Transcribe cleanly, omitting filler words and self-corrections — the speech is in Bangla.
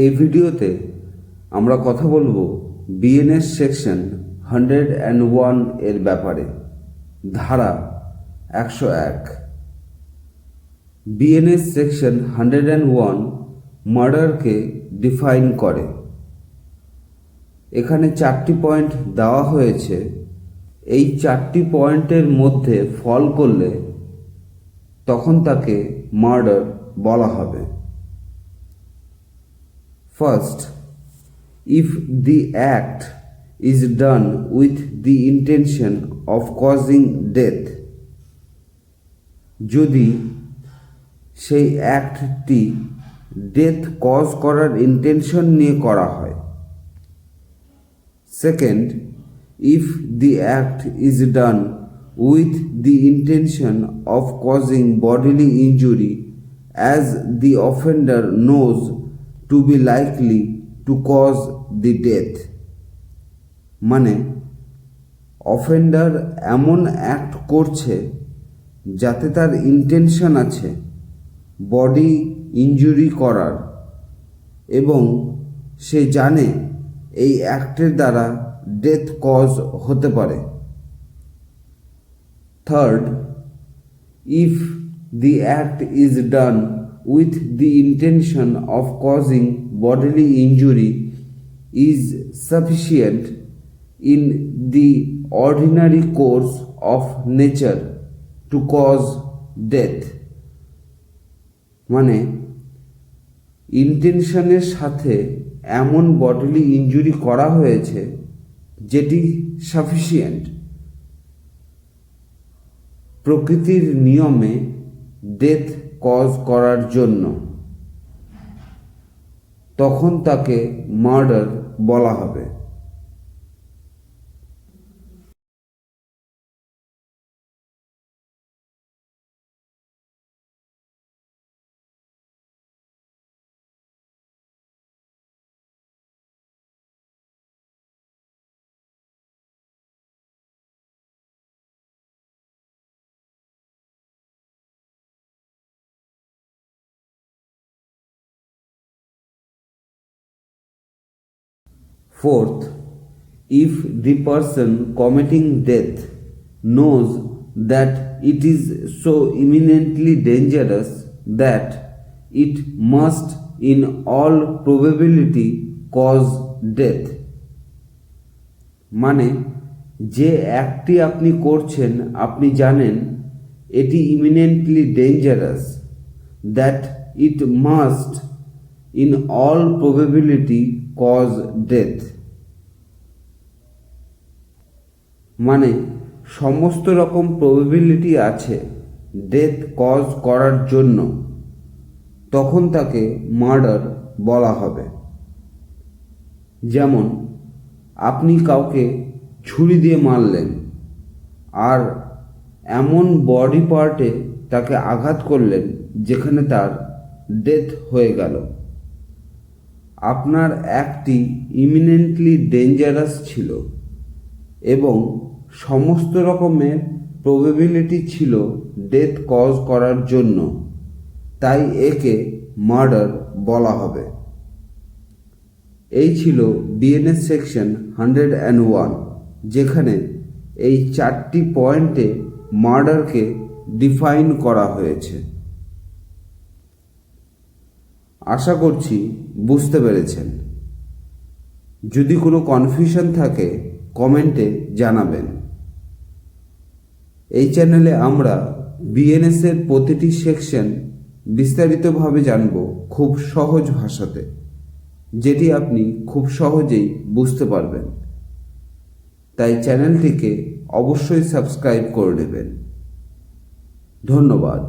এই ভিডিওতে আমরা কথা বলবো বিএনএস সেকশন 101 এর ব্যাপারে। ধারা 101। বিএনএস সেকশন 101 মার্ডারকে ডিফাইন করে। এখানে 4টি পয়েন্ট দেওয়া হয়েছে। এই 4টি পয়েন্টের মধ্যে ফল করলে তখন তাকে মার্ডার বলা হবে। First, if the act is done with the intention of causing death, যদি সেই অ্যাক্টটি ডেথ কজ করার ইন্টেনশন নিয়ে করা হয়। Second, if the act is done with the intention of causing bodily injury as the offender knows to be likely to cause the death, মানে অফেন্ডার এমন অ্যাক্ট করছে যাতে তার ইন্টেনশন আছে বডি ইনজুরি করার এবং সে জানে এই অ্যাক্টের দ্বারা ডেথ কজ হতে পারে। Third, if the act is done with the intention of causing bodily injury is sufficient in the ordinary course of nature to cause death, মানে ইন্টেনশনের সাথে এমন বডলি ইনজুরি করা হয়েছে যেটি সাফিসিয়েন্ট প্রকৃতির নিয়মে ডেথ কজ করার জন্য, তখন তাকে মার্ডার বলা হবে। Fourth, if the person committing death knows that it is so imminently dangerous that it must in all probability cause death, মানে যে অ্যাক্টটি আপনি করছেন আপনি জানেন এটি imminently dangerous, that it must in all probability cause death, মানে সমস্ত রকম প্রবাবিলিটি আছে ডেথ কজ করার জন্য, তখন তাকে মার্ডার বলা হবে। যেমন আপনি কাউকে ছুরি দিয়ে মারলেন আর এমন বডি পার্টে তাকে আঘাত করলেন যেখানে তার ডেথ হয়ে গেল। আপনার অ্যাক্টটি ইমিনেন্টলি ডেঞ্জারাস ছিল এবং সমস্ত রকমের প্রবাবিলিটি ছিল ডেথ কজ করার জন্য, তাই একে মার্ডার বলা হবে। এই ছিল বিএনএস সেকশন 101, যেখানে এই 4টি পয়েন্টে মার্ডারকে ডিফাইন করা হয়েছে। আশা করছি বুঝতে পেরেছেন। যদি কোনো কনফিউশন থাকে কমেন্টে জানাবেন। এই চ্যানেলে আমরা বিএনএস এর প্রতিটি সেকশন বিস্তারিতভাবে জানব খুব সহজ ভাষাতে, যেটি আপনি খুব সহজেই বুঝতে পারবেন। তাই চ্যানেলটিকে অবশ্যই সাবস্ক্রাইব করে নেবেন। ধন্যবাদ।